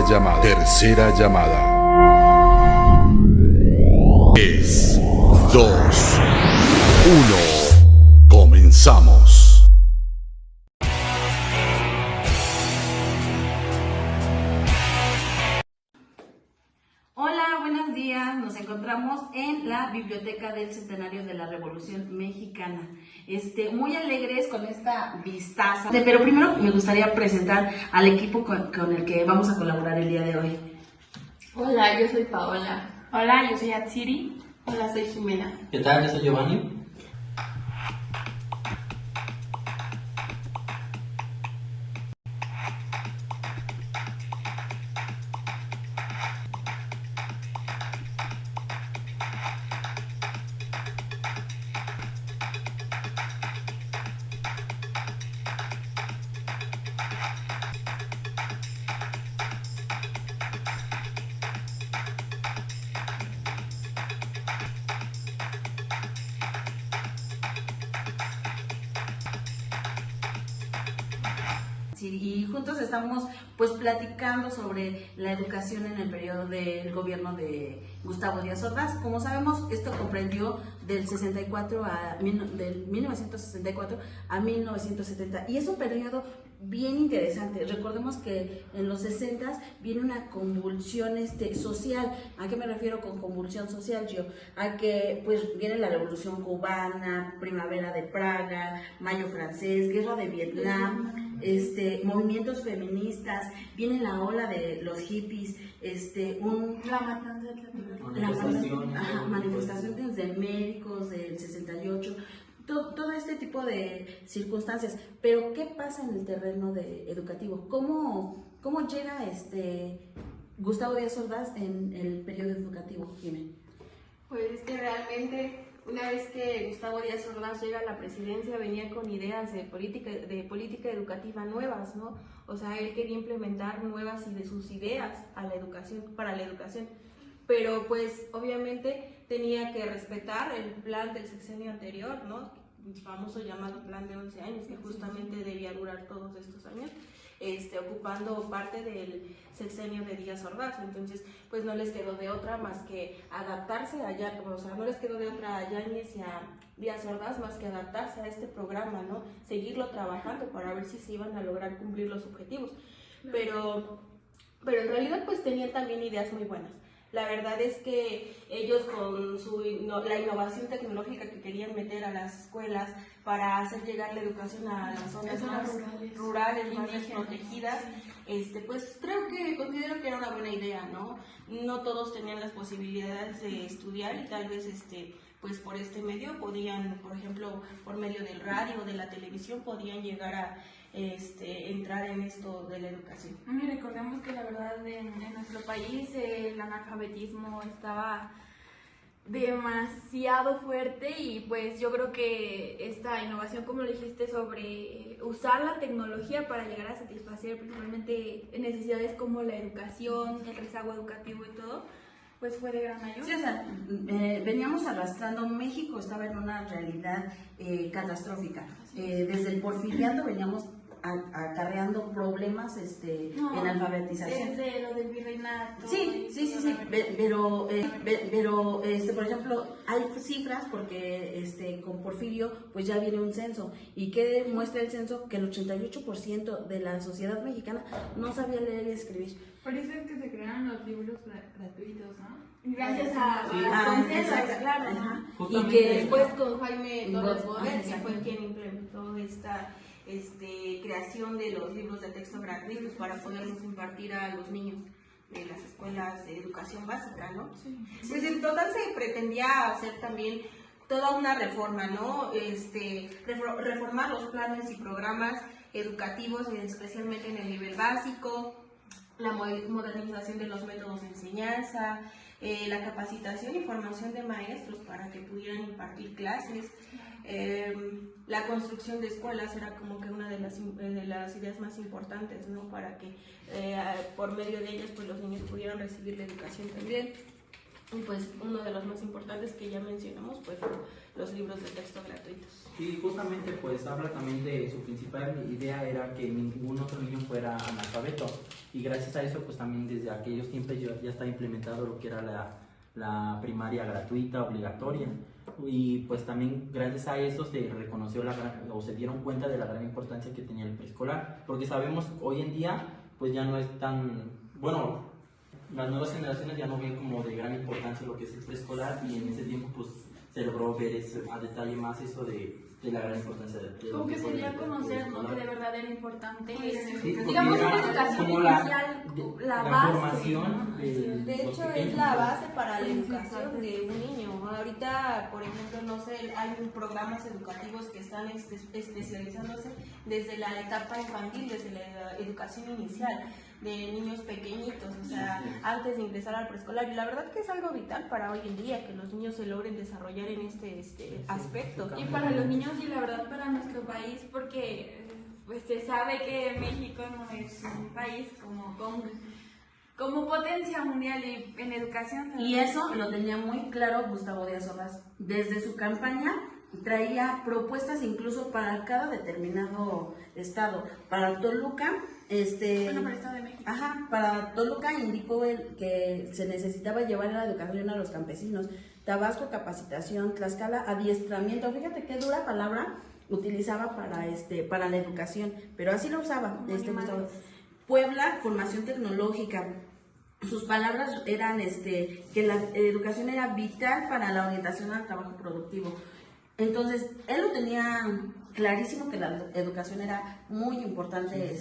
llamada. Tercera llamada. 3, 2, 1. Comenzamos. Hola, buenos días. Nos encontramos en la Biblioteca del Centenario de la Revolución Mexicana. Muy alegres con esta vistaza. Pero primero me gustaría presentar al equipo con el que vamos a colaborar el día de hoy. Hola, yo soy Paola. Hola, yo soy Atsiri. Hola, soy Jimena. ¿Qué tal? Yo soy Giovanni. Sí, y juntos estamos pues platicando sobre la educación en el periodo del gobierno de Gustavo Díaz Ordaz. Como sabemos, esto comprendió del 1964 a 1970 y es un periodo bien interesante. Recordemos que en los 60 viene una convulsión social. ¿A qué me refiero con convulsión social, yo? A que pues viene la Revolución Cubana, Primavera de Praga, Mayo Francés, Guerra de Vietnam, movimientos feministas, viene la ola de los hippies, La matanza de manifestaciones de médicos del 68. Todo este tipo de circunstancias, pero ¿qué pasa en el terreno educativo? ¿Cómo llega Gustavo Díaz Ordaz en el periodo educativo, Jiménez? Pues es que realmente una vez que Gustavo Díaz Ordaz llega a la presidencia venía con ideas de política educativa nuevas, ¿no? O sea, él quería implementar nuevas y de sus ideas a la educación, para la educación. Pero pues obviamente tenía que respetar el plan del sexenio anterior, ¿no? El famoso llamado plan de 11 años, que justamente debía durar todos estos años, ocupando parte del sexenio de Díaz Ordaz. Entonces, pues no les quedó de otra más que adaptarse allá, o sea, no les quedó de otra a Yáñez y a Díaz Ordaz más que adaptarse a este programa, ¿no? Seguirlo trabajando para ver si se iban a lograr cumplir los objetivos. Pero en realidad pues tenían también ideas muy buenas. La verdad es que ellos con la innovación tecnológica que querían meter a las escuelas para hacer llegar la educación a las zonas más rurales, más desprotegidas, pues considero que era una buena idea, ¿no? No todos tenían las posibilidades de estudiar y tal vez pues por este medio podían, por ejemplo, por medio del radio o de la televisión podían llegar a entrar en esto de la educación. Y recordemos que la verdad en nuestro país el analfabetismo estaba demasiado fuerte y pues yo creo que esta innovación, como lo dijiste, sobre usar la tecnología para llegar a satisfacer principalmente necesidades como la educación, el rezago educativo y todo, pues fue de gran ayuda. Sí, o sea, veníamos arrastrando, México estaba en una realidad catastrófica. Desde el porfiriato veníamos acarreando problemas en alfabetización. Desde lo del virreinato. Sí, pero por ejemplo, hay cifras porque con Porfirio pues ya viene un censo. ¿Y qué muestra el censo? Que el 88% de la sociedad mexicana no sabía leer y escribir. Por eso es que se crearon los libros gratuitos, ¿no? Gracias a Sí. las concesas, claro. Y que después con Jaime Torres Bodet, que fue quien implementó esta creación de los libros de texto gratuitos para poderlos impartir a los niños de las escuelas de educación básica, ¿no? Sí. Pues en total se pretendía hacer también toda una reforma, ¿no? Reformar los planes y programas educativos, especialmente en el nivel básico, la modernización de los métodos de enseñanza, la capacitación y formación de maestros para que pudieran impartir clases. La construcción de escuelas era como que una de las ideas más importantes, ¿no? Para que por medio de ellas pues los niños pudieran recibir la educación también. Y pues uno de los más importantes que ya mencionamos pues los libros de texto gratuitos. Y justamente pues habla también de su principal idea era que ningún otro niño fuera analfabeto, y gracias a eso pues también desde aquellos tiempos ya está implementado lo que era la primaria gratuita, obligatoria, y pues también gracias a eso se reconoció o se dieron cuenta de la gran importancia que tenía el preescolar, porque sabemos hoy en día pues ya no es tan, bueno, las nuevas generaciones ya no ven como de gran importancia lo que es el preescolar, y en ese tiempo pues se logró ver a detalle más eso de la gran importancia de como que se dio a conocer, ¿no? Que de verdad era importante, sí, digamos, una educación como inicial, la base, formación, ¿no? De hecho es la base para la educación de un niño. Ahorita, por ejemplo, no sé, hay programas educativos que están especializándose desde la etapa infantil, desde la educación inicial de niños pequeñitos, o sea, antes de ingresar al preescolar. Y la verdad que es algo vital para hoy en día, que los niños se logren desarrollar en este aspecto. Y para los niños y la verdad para nuestro país, porque pues se sabe que México no es un país como potencia mundial y en educación. Y eso lo tenía muy claro Gustavo Díaz Ordaz. Desde su campaña traía propuestas incluso para cada determinado estado. Para Toluca, Para el Estado de México. para Toluca indicó él que se necesitaba llevar la educación a los campesinos. Tabasco, capacitación. Tlaxcala, adiestramiento. Fíjate qué dura palabra utilizaba para la educación, pero así lo usaba. Gustavo. Puebla, formación tecnológica. Sus palabras eran que la educación era vital para la orientación al trabajo productivo. Entonces, él lo tenía clarísimo que la educación era muy importante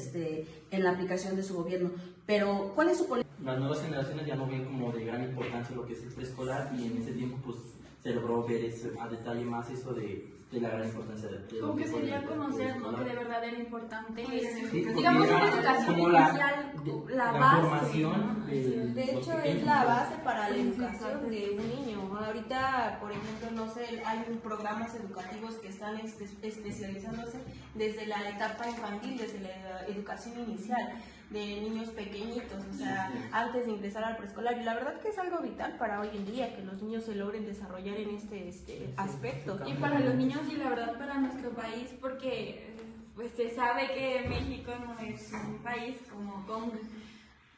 en la aplicación de su gobierno. Pero, ¿cuál es su política? Las nuevas generaciones ya no ven como de gran importancia lo que es el preescolar, y en ese tiempo pues se logró ver a detalle más eso de la gran importancia de como que se dio a el conocer, ¿no? preescolar. Que de verdad era importante, Sí, digamos, porque una era educación como inicial, la base, formación ¿no? De hecho es la base para la educación de un niño. Ahorita, por ejemplo, no sé, hay programas educativos que están especializándose desde la etapa infantil, desde la educación inicial de niños pequeñitos, o sea, antes de ingresar al preescolar. Y la verdad que es algo vital para hoy en día, que los niños se logren desarrollar en este aspecto. Y para los niños y la verdad para nuestro país, porque pues se sabe que México no es un país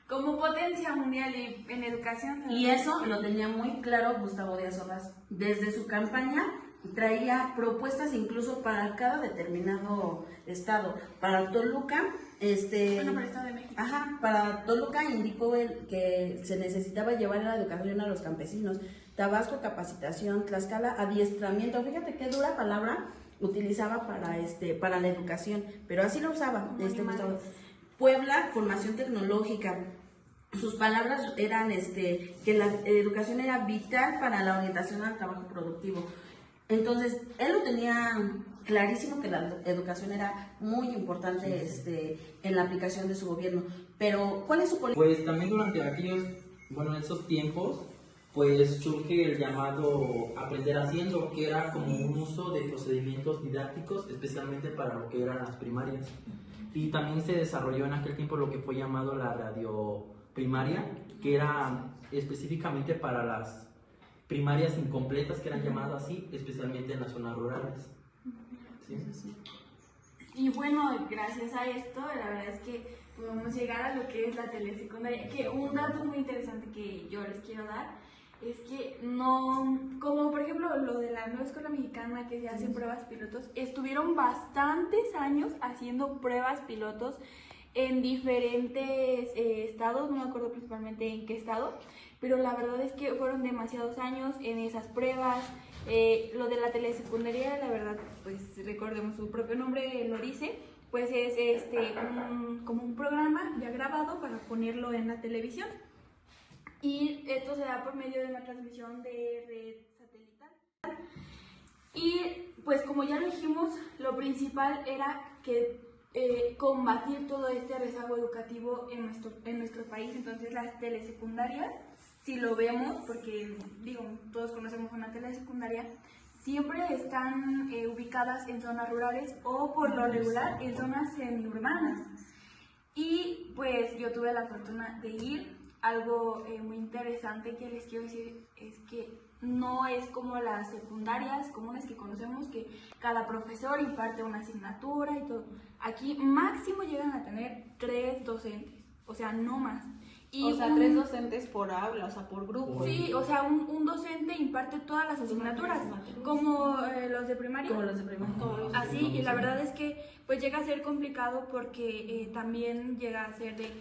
como potencia mundial y en educación. Y eso lo tenía muy claro Gustavo Díaz Ordaz. Desde su campaña traía propuestas incluso para cada determinado estado. Para Toluca, Para el Estado de México. para Toluca indicó él que se necesitaba llevar la educación a los campesinos. Tabasco, capacitación. Tlaxcala, adiestramiento. Fíjate qué dura palabra utilizaba para la educación, pero así lo usaba. Gustavo. Puebla, formación tecnológica. Sus palabras eran que la educación era vital para la orientación al trabajo productivo. Entonces, él lo tenía clarísimo que la educación era muy importante en la aplicación de su gobierno. Pero, ¿cuál es su política? Pues también durante esos tiempos, pues surge el llamado aprender haciendo, que era como un uso de procedimientos didácticos, especialmente para lo que eran las primarias. Y también se desarrolló en aquel tiempo lo que fue llamado la radio primaria, que era específicamente para las primarias incompletas, que eran llamadas así, especialmente en las zonas rurales. ¿Sí? Y bueno, gracias a esto, la verdad es que podemos llegar a lo que es la telesecundaria. Que un dato muy interesante que yo les quiero dar es que no, como por ejemplo lo de la nueva escuela mexicana que se hacen pruebas pilotos, estuvieron bastantes años haciendo pruebas pilotos en diferentes estados, no me acuerdo principalmente en qué estado, pero la verdad es que fueron demasiados años en esas pruebas. Lo de la telesecundaria, la verdad, pues recordemos, su propio nombre lo dice, pues es como un programa ya grabado para ponerlo en la televisión. Y esto se da por medio de una transmisión de red satelital. Y pues como ya lo dijimos, lo principal era que combatir todo este rezago educativo en nuestro país. Entonces las telesecundarias, si lo vemos, porque digo, todos conocemos una telesecundaria, siempre están ubicadas en zonas rurales o por lo regular en zonas semiurbanas. Y pues yo tuve la fortuna de ir algo muy interesante que les quiero decir es que no es como las secundarias comunes que conocemos, que cada profesor imparte una asignatura y todo. Aquí máximo llegan a tener 3 docentes, o sea, no más. Y o sea, 3 docentes por aula, o sea, por grupo. Sí, o sea, un docente imparte todas las asignaturas, como los de primaria. Como los de primaria. Así, y la verdad es que pues llega a ser complicado porque también llega a ser de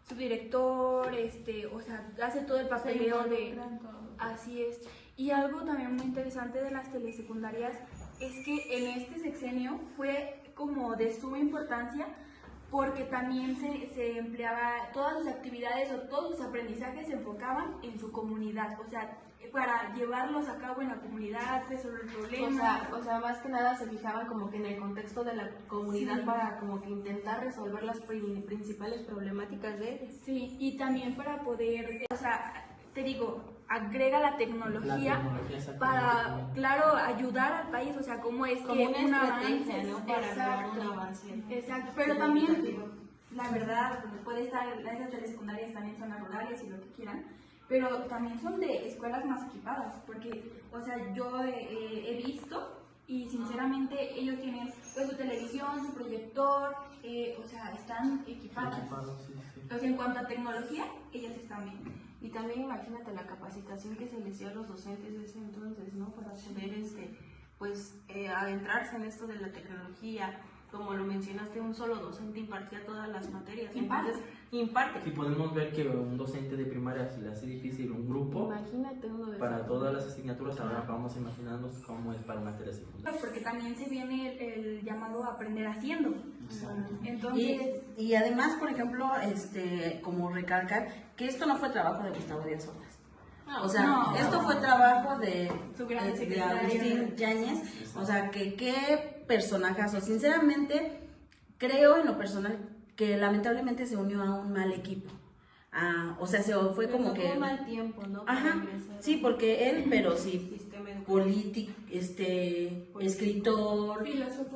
subdirector, o sea, hace todo el papeleo de... Así es. Y algo también muy interesante de las telesecundarias es que en este sexenio fue como de suma importancia porque también se empleaba, todas sus actividades o todos sus aprendizajes se enfocaban en su comunidad, o sea, para llevarlos a cabo en la comunidad, resolver problemas. O sea, más que nada se fijaban como que en el contexto de la comunidad, sí, para como que intentar resolver las principales problemáticas de ellos. Sí, y también para poder, o sea, te digo, agrega la tecnología para, claro, ayudar al país, o sea, como es como que una estrategia, avance, ¿no? Para exacto, lograr un avance. Exacto, pero también, la verdad, puede estar, esas telesecundarias están en zonas rurales y lo que quieran, pero también son de escuelas más equipadas, porque, o sea, yo he visto y sinceramente ellos tienen pues su televisión, su proyector, o sea, están equipadas. Sí. O sea, en cuanto a tecnología, ellas están bien. Y también imagínate la capacitación que se les dio a los docentes de ese entonces, ¿no? Para poder, pues, adentrarse en esto de la tecnología. Como lo mencionaste, un solo docente impartía todas las materias. Entonces, imparte. Si podemos ver que un docente de primaria se le hace difícil un grupo, imagínate uno de para todas las asignaturas, ahora vamos imaginándonos cómo es para una telesecundaria. Porque también se viene el llamado a aprender haciendo. Exacto. Entonces, y además, por ejemplo, como recalcar que esto no fue trabajo de Gustavo Díaz Ordaz. O sea, esto fue trabajo de Agustín Yáñez. O sea, que qué personajazo. Sinceramente, creo en lo personal que lamentablemente se unió a un mal equipo. O sea, se fue como que... un mal tiempo, ¿no? Ajá, sí, porque él, pero sí, político, escritor,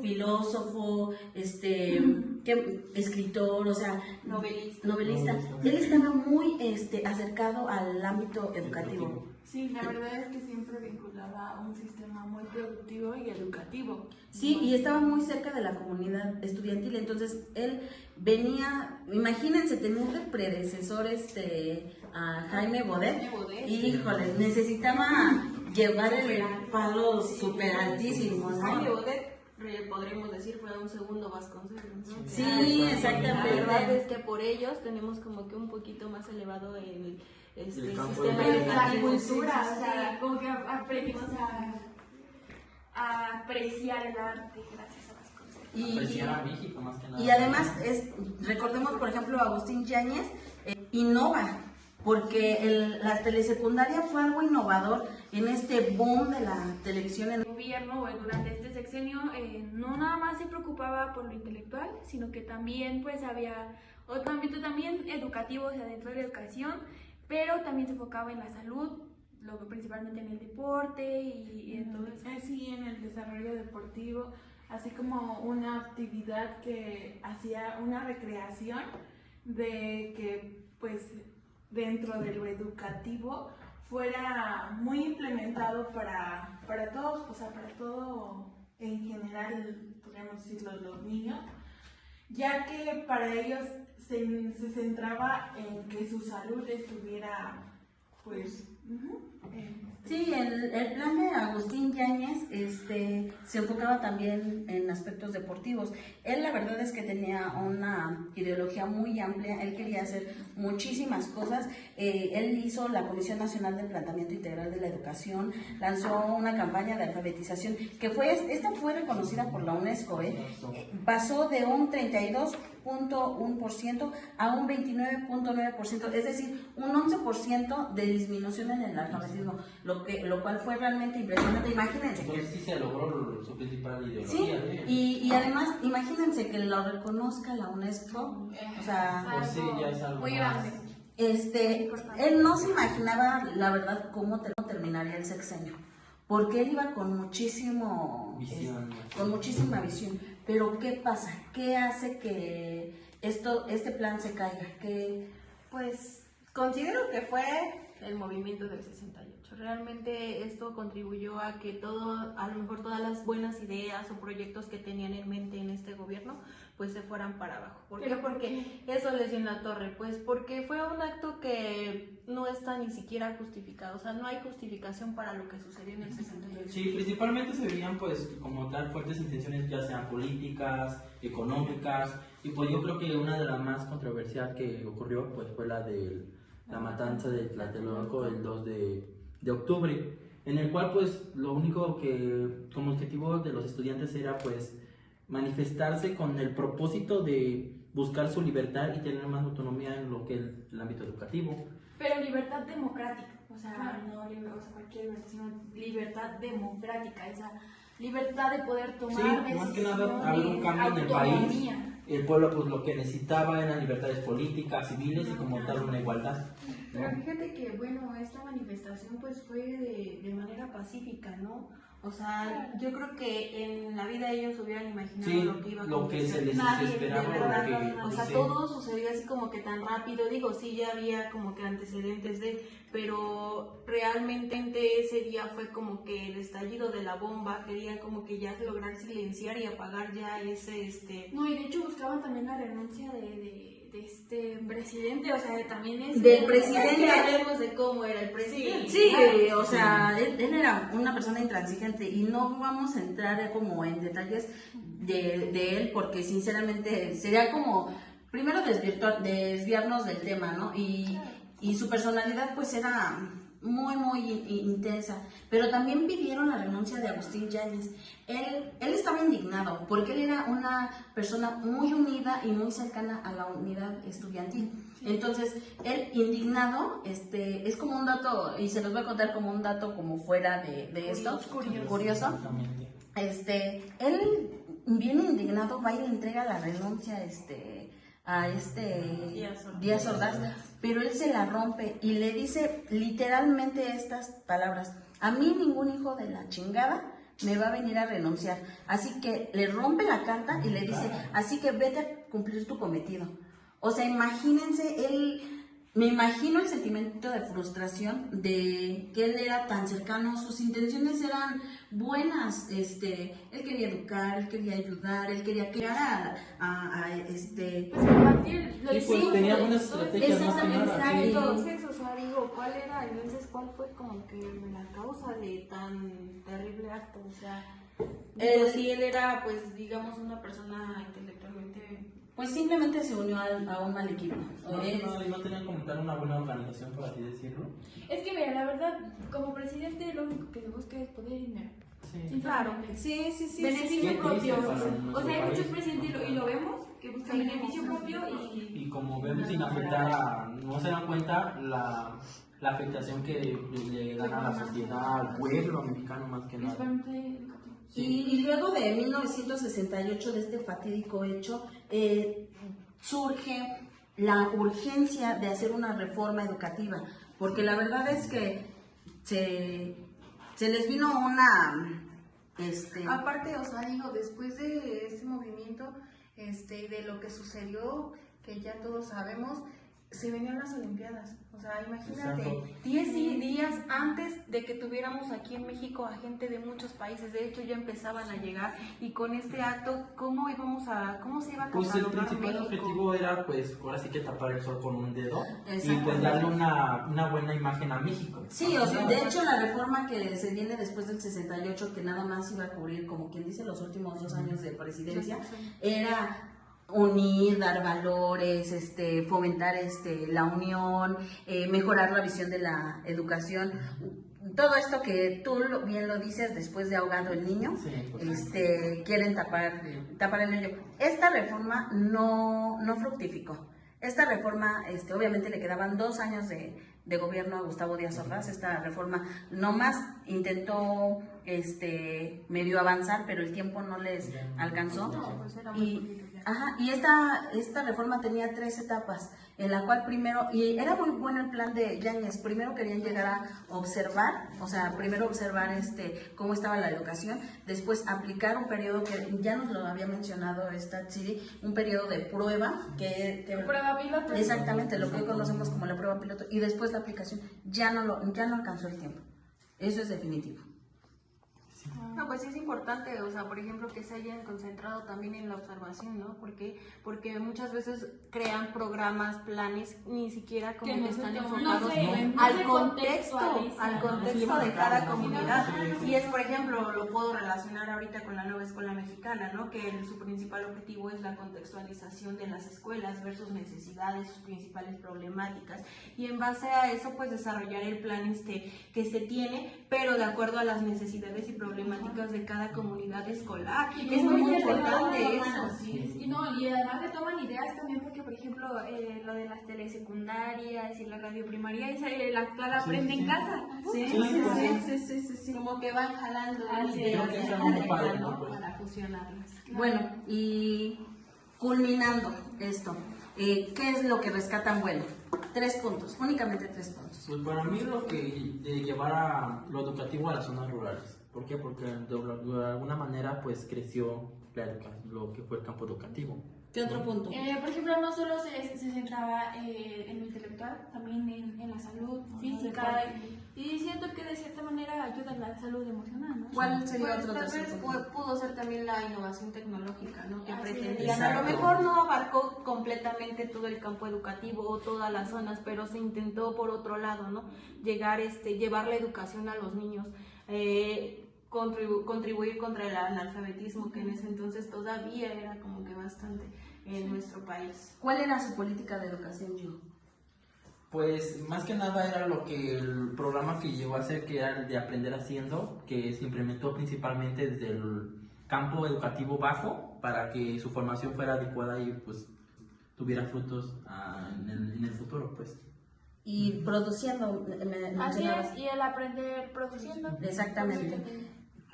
filósofo, escritor, o sea, novelista. Él estaba muy acercado al ámbito educativo. Sí, la verdad es que siempre vinculaba a un sistema muy productivo y educativo. Sí, y estaba muy cerca de la comunidad estudiantil, entonces él venía, imagínense, tener de predecesor a Jaime Bodet. Híjole, necesitaba llevar el palo súper altísimo, ¿no? Jaime Bodet, podremos decir, fue un segundo Vasconcelos, ¿no? Sí, exactamente. La verdad es que por ellos tenemos como que un poquito más elevado el sistema la educativo. cultura, o sea, como que aprendimos a apreciar el arte gracias a las cosas. Apreciar a México más que nada. Y además, recordemos, por ejemplo, Agustín Yáñez innova, porque la telesecundaria fue algo innovador en este boom de la televisión. El gobierno durante este sexenio no nada más se preocupaba por lo intelectual, sino que también pues había otro ámbito también educativo, o sea, dentro de la educación, pero también se enfocaba en la salud, luego principalmente en el deporte y en todo eso. Sí, en el desarrollo deportivo, así como una actividad que hacía una recreación de que pues dentro de lo educativo fuera muy implementado para todos, o sea, para todo en general, podríamos decirlo, los niños, ya que para ellos se centraba en que su salud estuviera, pues, Sí, el plan de Agustín Yáñez se enfocaba también en aspectos deportivos. Él la verdad es que tenía una ideología muy amplia, él quería hacer muchísimas cosas. Él hizo la Comisión Nacional del Planteamiento Integral de la Educación, lanzó una campaña de alfabetización que esta fue reconocida por la UNESCO. Pasó de un 32.1% a un 29.9%, es decir, un 11% de disminución en el alfabetismo, lo cual fue realmente impresionante. Imagínense. Entonces sí se logró su principal ideología. Sí, y además, imagínense que lo reconozca la UNESCO, o sea, pues sí, ya es algo muy más. grande. Él no se imaginaba, la verdad, cómo terminaría el sexenio, porque él iba con muchísima visión. Pero ¿qué pasa? ¿Qué hace que este plan se caiga? Pues Considero que fue el movimiento del 68. Realmente esto contribuyó a que a lo mejor todas las buenas ideas o proyectos que tenían en mente en este gobierno, pues se fueran para abajo. ¿Por qué? Porque eso les dio en la torre, pues porque fue un acto que no está ni siquiera justificado, o sea, no hay justificación para lo que sucedió en el 68. Sí, principalmente se veían pues como tal fuertes intenciones, ya sean políticas, económicas, y pues yo creo que una de las más controversiales que ocurrió pues fue la de la matanza de Tlatelolco el 2 de octubre, en el cual pues lo único que como objetivo de los estudiantes era pues manifestarse con el propósito de buscar su libertad y tener más autonomía en lo que es el ámbito educativo. Pero libertad democrática, o sea, no cualquier libertad, sino libertad democrática, esa libertad de poder tomar decisiones, más que nada haber un cambio en el país. El pueblo pues lo que necesitaba eran libertades políticas, civiles y como tal una igualdad, ¿no? Pero fíjate que, bueno, esta manifestación pues fue de manera pacífica, ¿no? O sea, yo creo que en la vida ellos hubieran imaginado lo que iba a lo que se les Nadie, esperaba, de verdad, lo que, o sea, todo sucedió así como que tan rápido. Digo, sí, ya había como que antecedentes pero realmente ese día fue como que el estallido de la bomba, querían como que ya lograr silenciar y apagar ya ese No, y de hecho buscaban también la renuncia de este presidente, o sea, también es... Del presidente. que hablemos de cómo era el presidente. Sí, o sea, él era una persona intransigente y no vamos a entrar como en detalles de él porque sinceramente sería como, primero desviarnos del tema, ¿no? Y su personalidad pues era muy intensa, pero también pidieron la renuncia de Agustín Yáñez. Él estaba indignado porque él era una persona muy unida y muy cercana a la unidad estudiantil. Entonces, él indignado, es como un dato, y se los voy a contar como un dato como fuera de esto, curioso. Él bien indignado va y le entrega la renuncia a Díaz Ordaz, pero él se la rompe y le dice literalmente estas palabras: a mí ningún hijo de la chingada me va a venir a renunciar, así que le rompe la carta y le dice, así que vete a cumplir tu cometido. O sea, imagínense, me imagino el sentimiento de frustración de que él era tan cercano, sus intenciones eran buenas, él quería educar, él quería ayudar, él quería crear combatir y pues tenía buenas estrategias más que nada. Entonces, o sea, digo, ¿cuál fue como que la causa de tan terrible acto? O sea, si él era, pues, digamos, una persona intelectualmente... Pues simplemente se unió a un mal equipo. No tenían como tal una buena organización, por así decirlo. Es que mira, la verdad, como presidente lo único que se busca es poder y dinero. Sí. Claro, Sí. Beneficio propio. Para O sea, hay país. muchos presidentes y lo vemos que buscan beneficio propio Y como vemos sin afectar no se dan cuenta la afectación que le dan a la sociedad, al pueblo mexicano más que nada. principalmente. Y luego de 1968, de este fatídico hecho, surge la urgencia de hacer una reforma educativa, porque la verdad es que se les vino una... Aparte, o sea, digo, después de este movimiento, de lo que sucedió, que ya todos sabemos, se venían las Olimpiadas. O sea, imagínate, Exacto. 10 días antes de que tuviéramos aquí en México a gente de muchos países. De hecho, ya empezaban a llegar. Y con este acto, ¿cómo se iba a Pues el catalogar principal México? objetivo era, pues, ahora sí que tapar el sol con un dedo y Exacto. pues darle una buena imagen a México. Sí, o sea, de hecho la reforma que se viene después del 68, que nada más iba a cubrir, como quien dice, los últimos 2 años de presidencia, era unir, dar valores, fomentar la unión, mejorar la visión de la educación. Todo esto que tú bien lo dices, después de ahogado el niño, Sí, pues, quieren tapar el hoyo. Esta reforma no fructificó. Esta reforma, obviamente le quedaban 2 años de de gobierno de Gustavo Díaz Ordaz. Esta reforma nomás intentó medio avanzar, pero el tiempo no les alcanzó. Y esta reforma tenía 3 etapas, en la cual primero, y era muy bueno el plan de Yáñez, primero querían llegar a observar, o sea, primero observar cómo estaba la educación, después aplicar un periodo que ya nos lo había mencionado esta Chiri, un periodo de prueba, prueba piloto. Exactamente, lo que hoy conocemos como la prueba piloto, y después la aplicación, ya no alcanzó el tiempo, eso es definitivo. No, pues sí es importante, o sea, por ejemplo, que se hayan concentrado también en la observación, ¿no? Porque muchas veces crean programas, planes, ni siquiera como que están enfocados al contexto de cada comunidad. Y es, por ejemplo, lo puedo relacionar ahorita con la nueva escuela mexicana, ¿no? Que su principal objetivo es la contextualización de las escuelas, ver sus necesidades, sus principales problemáticas, y en base a eso, pues desarrollar el plan que se tiene, pero de acuerdo a las necesidades y problemáticas de cada comunidad escolar. Y es muy importante eso. Y además que toman ideas también, porque por ejemplo lo de las telesecundarias y la radio primaria, el actual aprende en casa. Sí. Como que van jalando ideas para fusionarlas. Bueno, y culminando esto, ¿qué es lo que rescatan bueno? 3 puntos, únicamente 3 puntos. Pues para mí lo que de llevar a lo educativo a las zonas rurales. ¿Por qué? Porque de alguna manera pues creció lo que fue el campo educativo. ¿Qué otro punto? Por ejemplo, no solo se centraba en lo intelectual, también en la salud física, y siento que de cierta manera ayuda a la salud emocional, ¿no? ¿Cuál sería Pues, otro tal tercer vez punto? pudo ser también la innovación tecnológica, ¿no? Que Así pretendían. es. A lo Exacto. mejor no abarcó completamente todo el campo educativo o todas las zonas, pero se intentó por otro lado, ¿no? Llevar la educación a los niños. Contribuir contra el analfabetismo, que en ese entonces todavía era como que bastante en nuestro país. ¿Cuál era su política de educación, Gio? Pues más que nada era lo que el programa que llegó a hacer, que era el de Aprender Haciendo, que se implementó principalmente desde el campo educativo bajo para que su formación fuera adecuada y pues tuviera frutos en el futuro, pues. Y produciendo, Así mencionabas. es, y el aprender produciendo. Exactamente.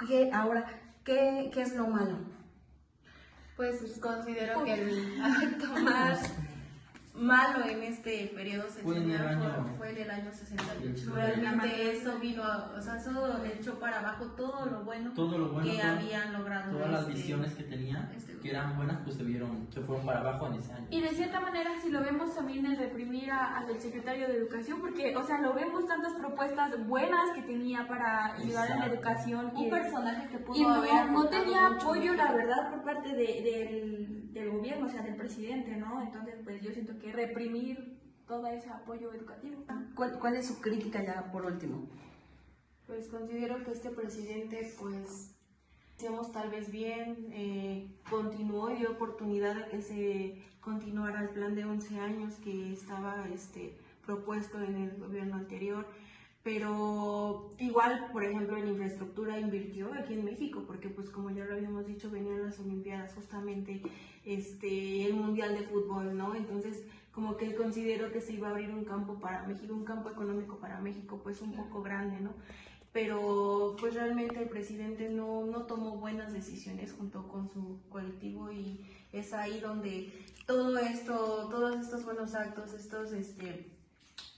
¿Qué es lo malo? Pues considero que el acto más malo en este periodo seccional fue en el año 68. Realmente eso vino, eso echó para abajo todo lo bueno que habían logrado. Todas las visiones que tenían, que eran buenas, pues se fueron para abajo en ese año. Y de cierta manera, si lo vemos también el reprimir al secretario de Educación, porque, o sea, lo vemos tantas propuestas buenas que tenía para ayudar en la educación. Un personaje que pudo y haber no tenía mucho apoyo, mejor. la verdad, por parte del gobierno, o sea, del presidente, ¿no? Entonces, pues yo siento que reprimir todo ese apoyo educativo. ¿Cuál es su crítica ya por último? Pues considero que este presidente, pues, digamos, tal vez bien, continuó y dio oportunidad a que se continuara el plan de 11 años que estaba propuesto en el gobierno anterior, pero igual, por ejemplo, en infraestructura invirtió aquí en México, porque pues como ya lo habíamos dicho, venían las Olimpiadas, justamente el Mundial de Fútbol, ¿no? Entonces, como que considero que se iba a abrir un campo para México, un campo económico para México, pues un poco grande, ¿no? Pero pues realmente el presidente no tomó buenas decisiones junto con su colectivo, y es ahí donde todos estos buenos actos, estos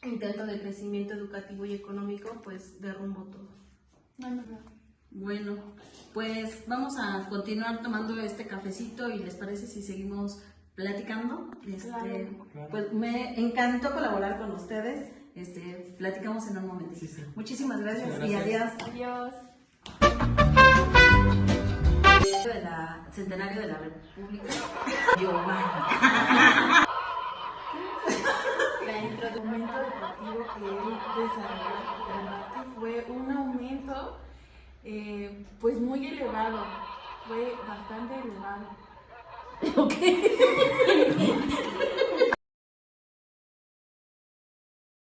intentos de crecimiento educativo y económico, pues derrumbó todo. Bueno, pues vamos a continuar tomando este cafecito y ¿les parece si seguimos platicando? Claro. Pues me encantó colaborar con ustedes. Platicamos en un momento. Sí. Muchísimas gracias, Muchas y gracias. adiós. Centenario de la República. Giovanna. La intro del aumento deportivo que él desarrolló fue un aumento pues muy elevado, fue bastante elevado. Ok.